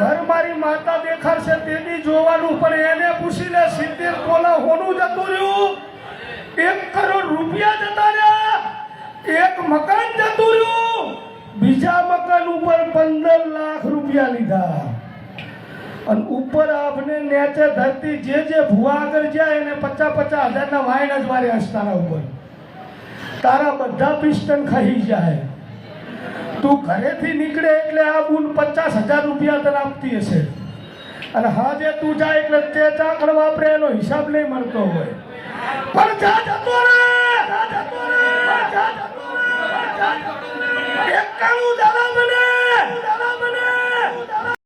ઘર મારી માતા દેખાડશે તેની જોવાનું, પણ એને પૂછી લે 70 તોલા હોનું જતું રહ્યું, 1 કરોડ રૂપિયા જતા રહ્યા, 1 મકાન જતું રહ્યું, બીજા મકાન ઉપર 15 લાખ રૂપિયા લીધા, અને ઉપર આપને નેચે ધરતી જે ભુવા આગળ જાય એને 50-50 હજારના વાઈન જ મારે હસ્તાના ઉપર, તારા બધા પિસ્ટન ખાઈ જાય, તું ઘરેથી નીકળે એટલે આ બુન 50,000 રૂપિયા તને આપતી હશે, અને હાજે તું જાય એટલે તે ચાકડ વાપરે એનો હિસાબ નહીં મળતો હોય, પણ જા જતો રે, જા જતો રે, જા જતો રે, 91 દાડા મને